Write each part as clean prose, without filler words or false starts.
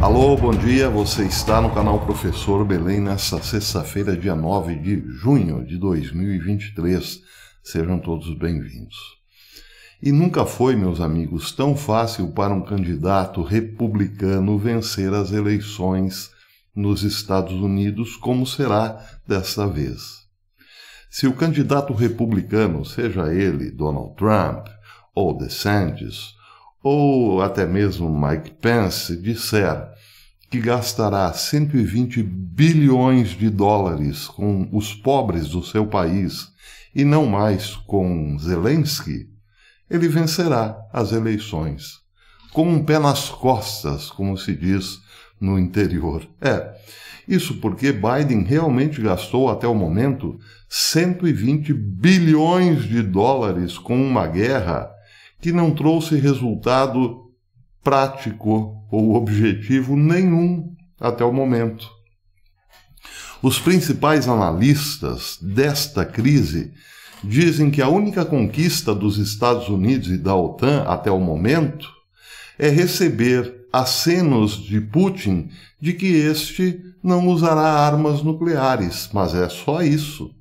Alô, bom dia, você está no canal Professor Belém nesta sexta-feira, dia 9 de junho de 2023. Sejam todos bem-vindos. E nunca foi, meus amigos, tão fácil para um candidato republicano vencer as eleições nos Estados Unidos como será desta vez. Se o candidato republicano, seja ele Donald Trump ou DeSantis, ou até mesmo Mike Pence, disser que gastará 120 bilhões de dólares com os pobres do seu país e não mais com Zelensky, ele vencerá as eleições, com um pé nas costas, como se diz no interior. Isso porque Biden realmente gastou até o momento 120 bilhões de dólares com uma guerra que não trouxe resultado prático ou objetivo nenhum até o momento. Os principais analistas desta crise dizem que a única conquista dos Estados Unidos e da OTAN até o momento é receber acenos de Putin de que este não usará armas nucleares, mas é só isso.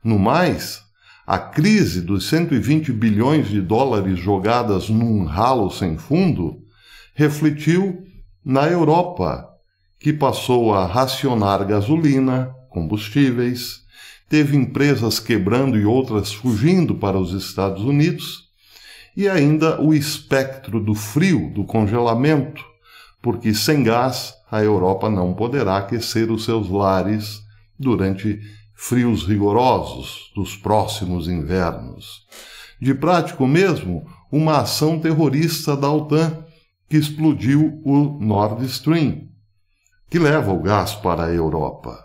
No mais, a crise dos 120 bilhões de dólares jogadas num ralo sem fundo refletiu na Europa, que passou a racionar gasolina, combustíveis, teve empresas quebrando e outras fugindo para os Estados Unidos, e ainda o espectro do frio, do congelamento, porque sem gás a Europa não poderá aquecer os seus lares durante frios rigorosos dos próximos invernos. De prático mesmo, uma ação terrorista da OTAN que explodiu o Nord Stream, que leva o gás para a Europa.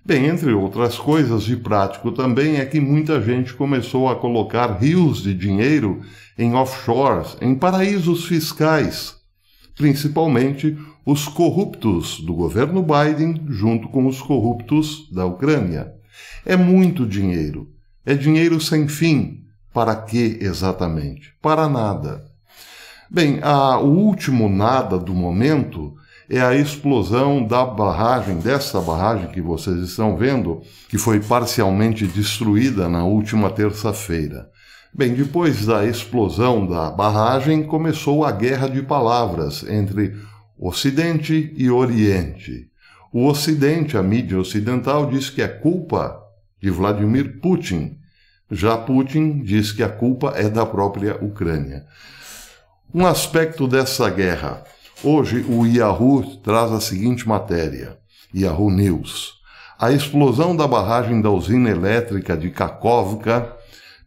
Bem, entre outras coisas, de prático também é que muita gente começou a colocar rios de dinheiro em offshores, em paraísos fiscais, principalmente os corruptos do governo Biden junto com os corruptos da Ucrânia. É muito dinheiro. É dinheiro sem fim. Para quê exatamente? Para nada. Bem, o último nada do momento é a explosão dessa barragem que vocês estão vendo, que foi parcialmente destruída na última terça-feira. Bem, depois da explosão da barragem, começou a guerra de palavras entre Ocidente e Oriente. O Ocidente, a mídia ocidental, diz que é culpa de Vladimir Putin. Já Putin diz que a culpa é da própria Ucrânia. Um aspecto dessa guerra. Hoje o Yahoo traz a seguinte matéria, Yahoo News. A explosão da barragem da usina elétrica de Kakhovka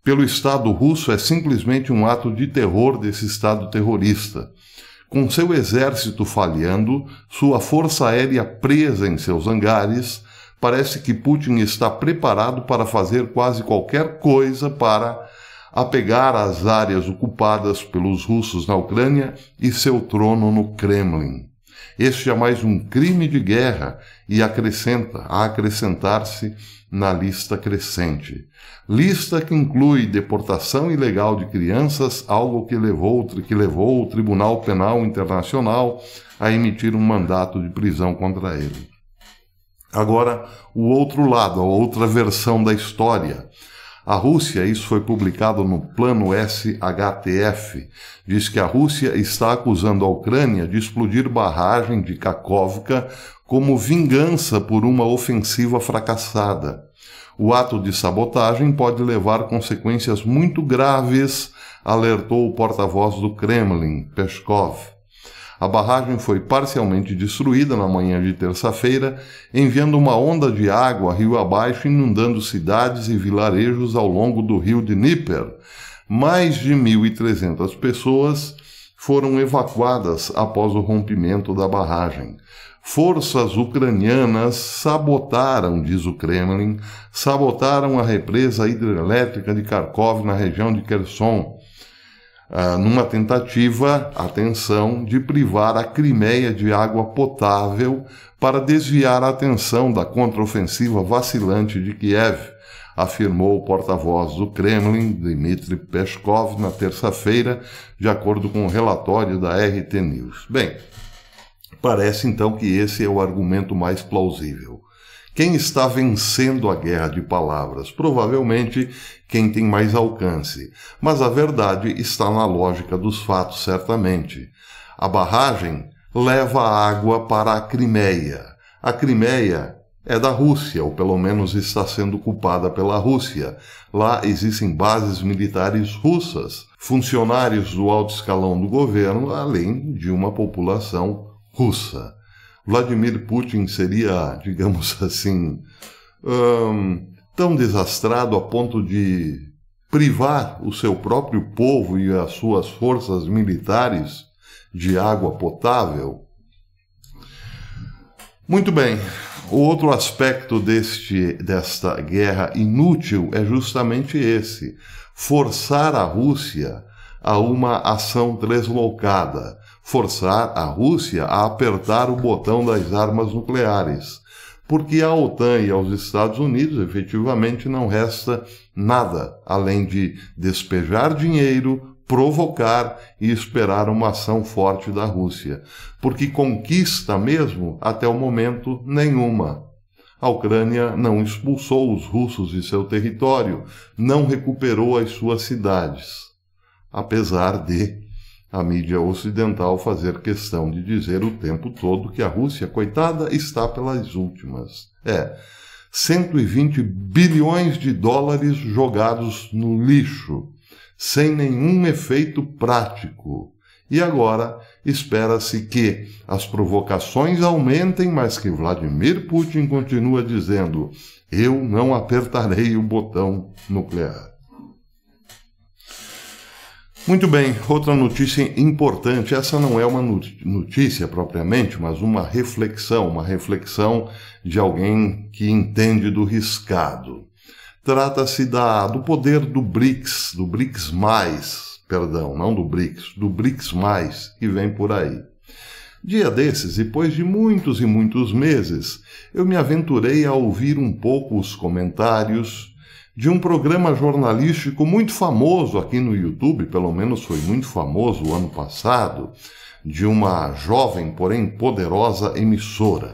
pelo Estado russo é simplesmente um ato de terror desse Estado terrorista. Com seu exército falhando, sua força aérea presa em seus hangares, parece que Putin está preparado para fazer quase qualquer coisa para apegar as áreas ocupadas pelos russos na Ucrânia e seu trono no Kremlin. Este é mais um crime de guerra e acrescentar-se na lista crescente. Lista que inclui deportação ilegal de crianças, algo que levou o Tribunal Penal Internacional a emitir um mandato de prisão contra ele. Agora, o outro lado, a outra versão da história. A Rússia, isso foi publicado no Plano SHTF, diz que a Rússia está acusando a Ucrânia de explodir barragem de Kakhovka como vingança por uma ofensiva fracassada. O ato de sabotagem pode levar consequências muito graves, alertou o porta-voz do Kremlin, Peskov. A barragem foi parcialmente destruída na manhã de terça-feira, enviando uma onda de água rio abaixo, inundando cidades e vilarejos ao longo do rio Dnieper. Mais de 1.300 pessoas foram evacuadas após o rompimento da barragem. Forças ucranianas sabotaram, diz o Kremlin, a represa hidrelétrica de Kharkov na região de Kherson, numa tentativa, atenção, de privar a Crimeia de água potável para desviar a atenção da contraofensiva vacilante de Kiev, afirmou o porta-voz do Kremlin, Dmitry Peskov, na terça-feira, de acordo com o relatório da RT News. Bem, Parece então que esse é o argumento mais plausível. Quem está vencendo a guerra de palavras? Provavelmente quem tem mais alcance. Mas a verdade está na lógica dos fatos, certamente. A barragem leva água para a Crimeia. A Crimeia é da Rússia, ou pelo menos está sendo ocupada pela Rússia. Lá existem bases militares russas, funcionários do alto escalão do governo, além de uma população russa. Vladimir Putin seria, digamos assim, tão desastrado a ponto de privar o seu próprio povo e as suas forças militares de água potável? Muito bem, o outro aspecto desta guerra inútil é justamente esse: forçar a Rússia a uma ação deslocada, forçar a Rússia a apertar o botão das armas nucleares, porque à OTAN e aos Estados Unidos efetivamente não resta nada além de despejar dinheiro, provocar e esperar uma ação forte da Rússia, porque conquista mesmo, até o momento, nenhuma. A Ucrânia não expulsou os russos de seu território, não recuperou as suas cidades, apesar de a mídia ocidental fazer questão de dizer o tempo todo que a Rússia, coitada, está pelas últimas. 120 bilhões de dólares jogados no lixo, sem nenhum efeito prático. E agora espera-se que as provocações aumentem, mas que Vladimir Putin continua dizendo: eu não apertarei o botão nuclear. Muito bem, outra notícia importante. Essa não é uma notícia propriamente, mas uma reflexão de alguém que entende do riscado. Trata-se do poder do BRICS, do BRICS+, não do BRICS, do BRICS+, que vem por aí. Dia desses, depois de muitos e muitos meses, eu me aventurei a ouvir um pouco os comentários de um programa jornalístico muito famoso aqui no YouTube, pelo menos foi muito famoso o ano passado, de uma jovem, porém poderosa emissora.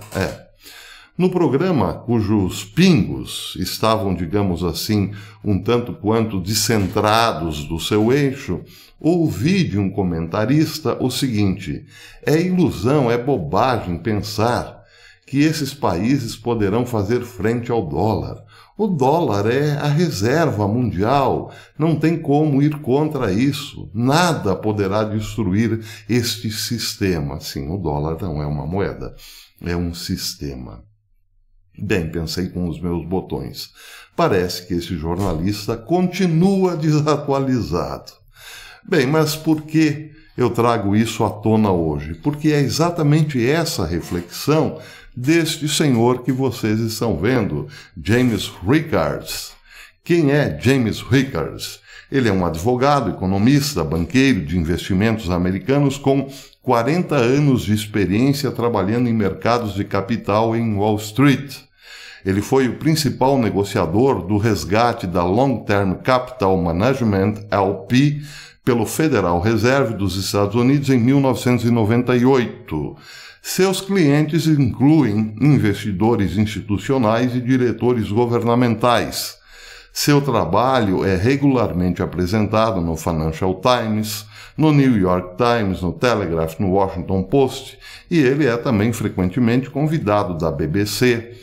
No programa, cujos pingos estavam, digamos assim, um tanto quanto descentrados do seu eixo, ouvi de um comentarista o seguinte: é ilusão, é bobagem pensar que esses países poderão fazer frente ao dólar. O dólar é a reserva mundial, não tem como ir contra isso. Nada poderá destruir este sistema. Sim, o dólar não é uma moeda, é um sistema. Bem, pensei com os meus botões. Parece que esse jornalista continua desatualizado. Bem, mas por que eu trago isso à tona hoje? Porque é exatamente essa reflexão deste senhor que vocês estão vendo, James Rickards. Quem é James Rickards? Ele é um advogado, economista, banqueiro de investimentos americanos com 40 anos de experiência trabalhando em mercados de capital em Wall Street. Ele foi o principal negociador do resgate da Long Term Capital Management, LP, pelo Federal Reserve dos Estados Unidos em 1998. Seus clientes incluem investidores institucionais e diretores governamentais. Seu trabalho é regularmente apresentado no Financial Times, no New York Times, no Telegraph, no Washington Post, e ele é também frequentemente convidado da BBC,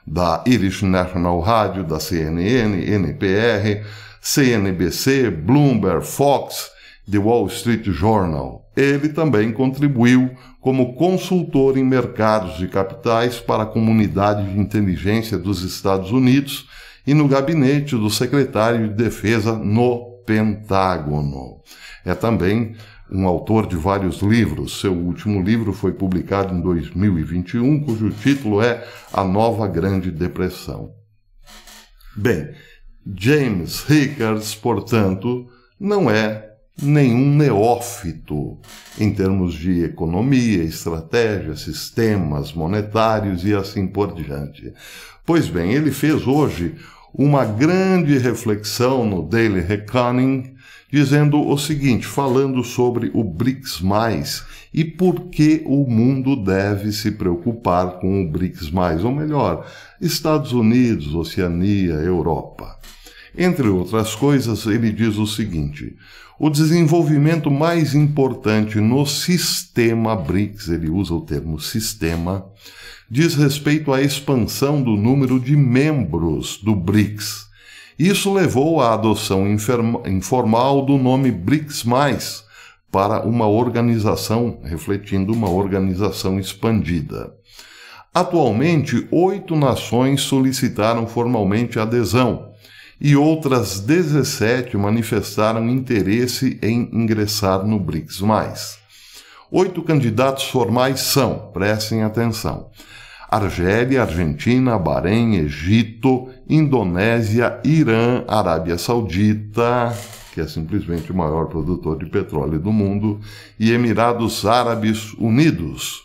da Irish National Radio, da CNN, NPR, CNBC, Bloomberg, Fox, The Wall Street Journal. Ele também contribuiu como consultor em mercados de capitais para a comunidade de inteligência dos Estados Unidos e no gabinete do secretário de Defesa no Pentágono. É também um autor de vários livros. Seu último livro foi publicado em 2021, cujo título é A Nova Grande Depressão. Bem, James Rickards, portanto, não é nenhum neófito em termos de economia, estratégia, sistemas monetários e assim por diante. Pois bem, ele fez hoje uma grande reflexão no Daily Reckoning, dizendo o seguinte, falando sobre o BRICS+, e por que o mundo deve se preocupar com o BRICS+, ou melhor, Estados Unidos, Oceania, Europa. Entre outras coisas, ele diz o seguinte, o desenvolvimento mais importante no sistema BRICS, ele usa o termo sistema, diz respeito à expansão do número de membros do BRICS. Isso levou à adoção informal do nome BRICS+, para uma organização, refletindo uma organização expandida. Atualmente, 8 nações solicitaram formalmente adesão e outras 17 manifestaram interesse em ingressar no BRICS+. 8 candidatos formais são, prestem atenção, Argélia, Argentina, Bahrein, Egito, Indonésia, Irã, Arábia Saudita, que é simplesmente o maior produtor de petróleo do mundo, e Emirados Árabes Unidos.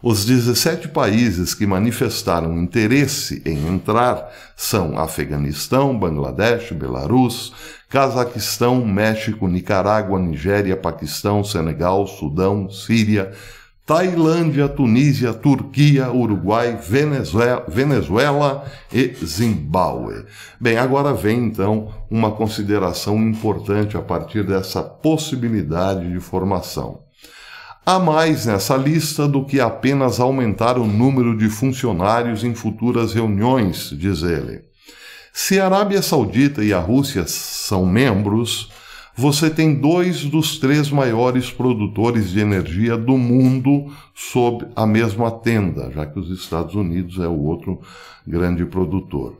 Os 17 países que manifestaram interesse em entrar são Afeganistão, Bangladesh, Belarus, Cazaquistão, México, Nicarágua, Nigéria, Paquistão, Senegal, Sudão, Síria, Tailândia, Tunísia, Turquia, Uruguai, Venezuela e Zimbábue. Bem, agora vem então uma consideração importante a partir dessa possibilidade de formação. Há mais nessa lista do que apenas aumentar o número de funcionários em futuras reuniões, diz ele. Se a Arábia Saudita e a Rússia são membros, você tem 2 dos 3 maiores produtores de energia do mundo sob a mesma tenda, já que os Estados Unidos é o outro grande produtor.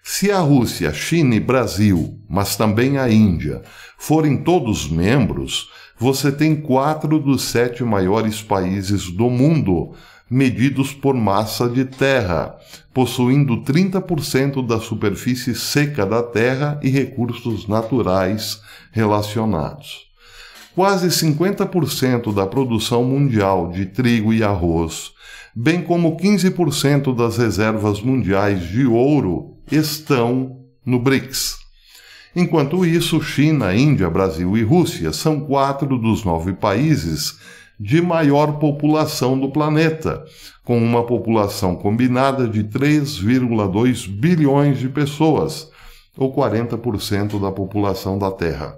Se a Rússia, China e Brasil, mas também a Índia, forem todos membros, você tem 4 dos 7 maiores países do mundo, medidos por massa de terra, possuindo 30% da superfície seca da terra e recursos naturais relacionados. Quase 50% da produção mundial de trigo e arroz, bem como 15% das reservas mundiais de ouro, estão no BRICS. Enquanto isso, China, Índia, Brasil e Rússia são 4 dos 9 países de maior população do planeta, com uma população combinada de 3,2 bilhões de pessoas, ou 40% da população da Terra.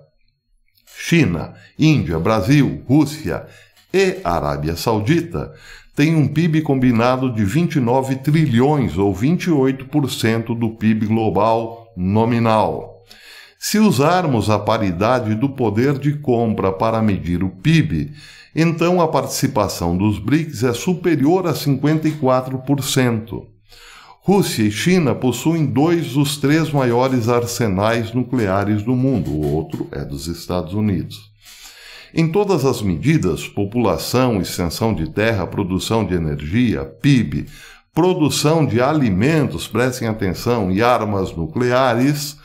China, Índia, Brasil, Rússia e Arábia Saudita têm um PIB combinado de 29 trilhões, ou 28% do PIB global nominal. Se usarmos a paridade do poder de compra para medir o PIB, então a participação dos BRICS é superior a 54%. Rússia e China possuem 2 dos 3 maiores arsenais nucleares do mundo, o outro é dos Estados Unidos. Em todas as medidas, população, extensão de terra, produção de energia, PIB, produção de alimentos, prestem atenção, e armas nucleares,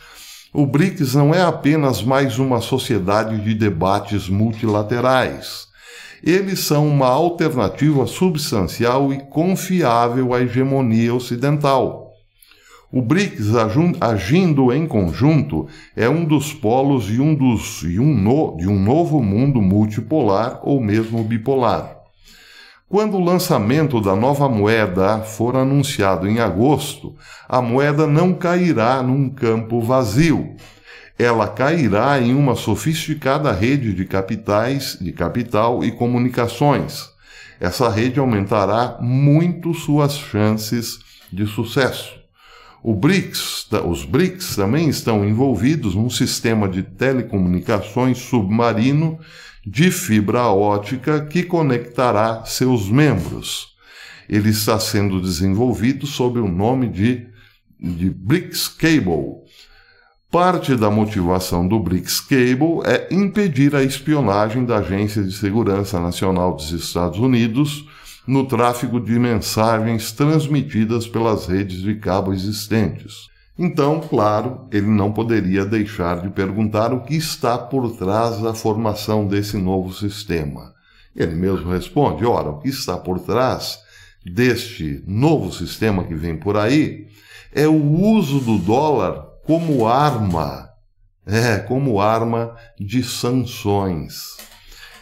o BRICS não é apenas mais uma sociedade de debates multilaterais. Eles são uma alternativa substancial e confiável à hegemonia ocidental. O BRICS, agindo em conjunto, é um dos polos de um novo mundo multipolar ou mesmo bipolar. Quando o lançamento da nova moeda for anunciado em agosto, a moeda não cairá num campo vazio. Ela cairá em uma sofisticada rede de capital e comunicações. Essa rede aumentará muito suas chances de sucesso. Os BRICS também estão envolvidos num sistema de telecomunicações submarino de fibra óptica que conectará seus membros. Ele está sendo desenvolvido sob o nome de BRICS Cable. Parte da motivação do BRICS Cable é impedir a espionagem da Agência de Segurança Nacional dos Estados Unidos no tráfego de mensagens transmitidas pelas redes de cabo existentes. Então, claro, ele não poderia deixar de perguntar o que está por trás da formação desse novo sistema. Ele mesmo responde, ora, o que está por trás deste novo sistema que vem por aí é o uso do dólar como arma. como arma de sanções.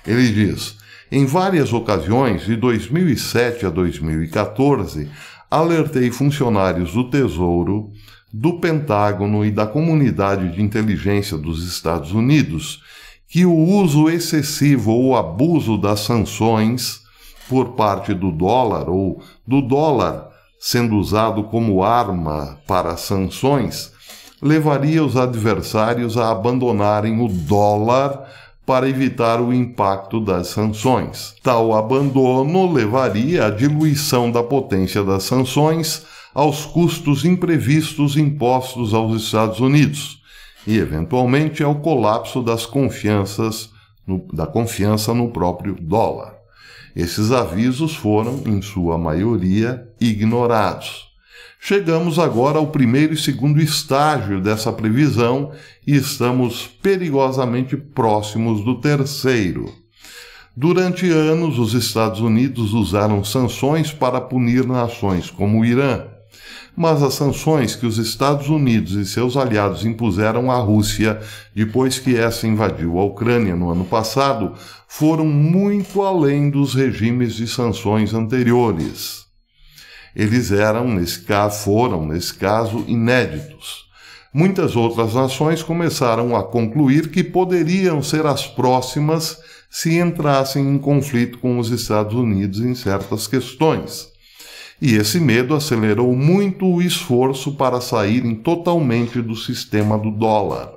Ele diz: em várias ocasiões, de 2007 a 2014, alertei funcionários do Tesouro, do Pentágono e da Comunidade de Inteligência dos Estados Unidos que o uso excessivo ou abuso das sanções por parte do dólar, ou do dólar sendo usado como arma para sanções, levaria os adversários a abandonarem o dólar para evitar o impacto das sanções. Tal abandono levaria à diluição da potência das sanções aos custos imprevistos impostos aos Estados Unidos e, eventualmente, ao colapso da confiança no próprio dólar. Esses avisos foram, em sua maioria, ignorados. Chegamos agora ao primeiro e segundo estágio dessa previsão e estamos perigosamente próximos do terceiro. Durante anos, os Estados Unidos usaram sanções para punir nações como o Irã. Mas as sanções que os Estados Unidos e seus aliados impuseram à Rússia, depois que essa invadiu a Ucrânia no ano passado, foram muito além dos regimes de sanções anteriores. Eles foram, nesse caso, inéditos. Muitas outras nações começaram a concluir que poderiam ser as próximas se entrassem em conflito com os Estados Unidos em certas questões. E esse medo acelerou muito o esforço para saírem totalmente do sistema do dólar.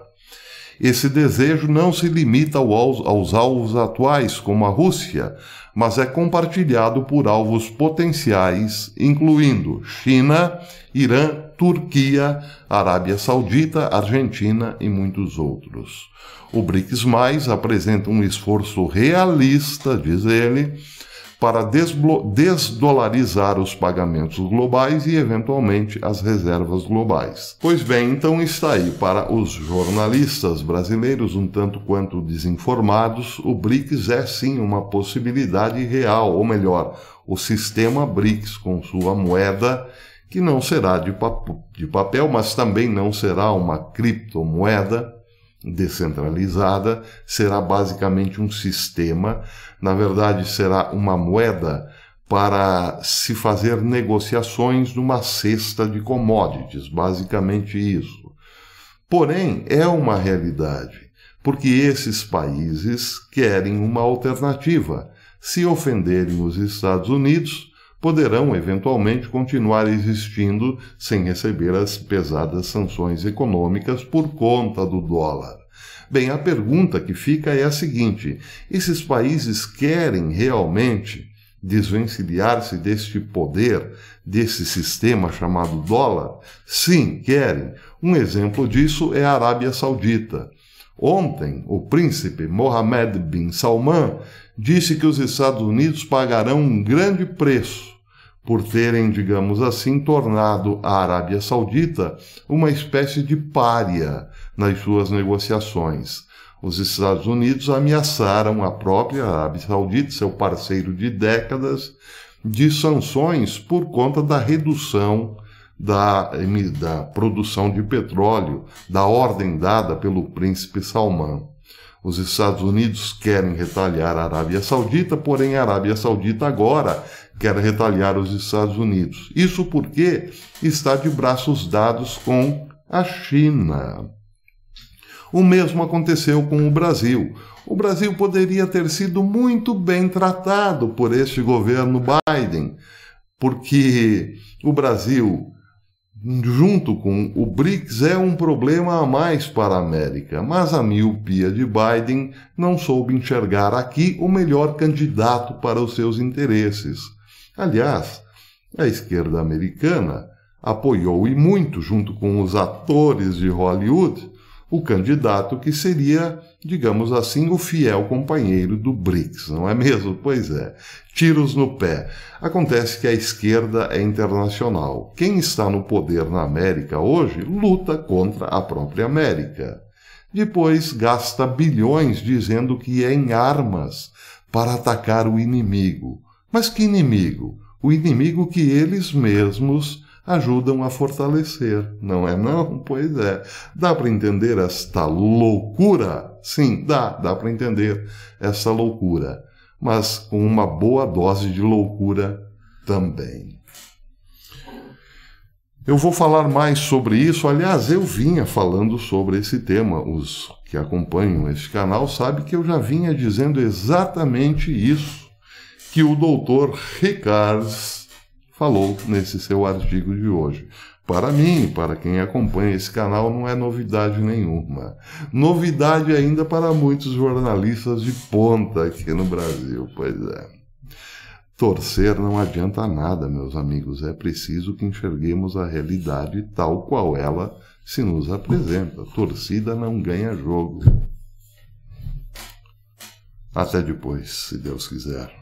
Esse desejo não se limita aos alvos atuais, como a Rússia, mas é compartilhado por alvos potenciais, incluindo China, Irã, Turquia, Arábia Saudita, Argentina e muitos outros. O BRICS+, apresenta um esforço realista, diz ele, para desdolarizar os pagamentos globais e, eventualmente, as reservas globais. Pois bem, então está aí. Para os jornalistas brasileiros, um tanto quanto desinformados, o BRICS é sim uma possibilidade real, ou melhor, o sistema BRICS com sua moeda, que não será de papel, mas também não será uma criptomoeda descentralizada, será basicamente um sistema, na verdade será uma moeda para se fazer negociações numa cesta de commodities, basicamente isso. Porém, é uma realidade, porque esses países querem uma alternativa. Se ofenderem os Estados Unidos, poderão eventualmente continuar existindo sem receber as pesadas sanções econômicas por conta do dólar. Bem, a pergunta que fica é a seguinte: esses países querem realmente desvencilhar-se deste poder, desse sistema chamado dólar? Sim, querem. Um exemplo disso é a Arábia Saudita. Ontem, o príncipe Mohammed bin Salman disse que os Estados Unidos pagarão um grande preço por terem, digamos assim, tornado a Arábia Saudita uma espécie de pária nas suas negociações. Os Estados Unidos ameaçaram a própria Arábia Saudita, seu parceiro de décadas, de sanções por conta da redução da produção de petróleo, da ordem dada pelo príncipe Salman. Os Estados Unidos querem retalhar a Arábia Saudita, porém a Arábia Saudita agora quer retalhar os Estados Unidos. Isso porque está de braços dados com a China. O mesmo aconteceu com o Brasil. O Brasil poderia ter sido muito bem tratado por este governo Biden, porque o Brasil, junto com o BRICS, é um problema a mais para a América, mas a miopia de Biden não soube enxergar aqui o melhor candidato para os seus interesses. Aliás, a esquerda americana apoiou e muito, junto com os atores de Hollywood, o candidato que seria, digamos assim, o fiel companheiro do BRICS, não é mesmo? Pois é, tiros no pé. Acontece que a esquerda é internacional. Quem está no poder na América hoje luta contra a própria América. Depois gasta bilhões dizendo que é em armas para atacar o inimigo. Mas que inimigo? O inimigo que eles mesmos ajudam a fortalecer, não é não? Pois é. Dá para entender esta loucura? Sim, dá para entender essa loucura, mas com uma boa dose de loucura também. Eu vou falar mais sobre isso, aliás, eu vinha falando sobre esse tema. Os que acompanham este canal sabem que eu já vinha dizendo exatamente isso que o Dr. Rickards falou nesse seu artigo de hoje. Para mim, para quem acompanha esse canal, não é novidade nenhuma. Novidade ainda para muitos jornalistas de ponta aqui no Brasil, pois é. Torcer não adianta nada, meus amigos. É preciso que enxerguemos a realidade tal qual ela se nos apresenta. Torcida não ganha jogo. Até depois, se Deus quiser.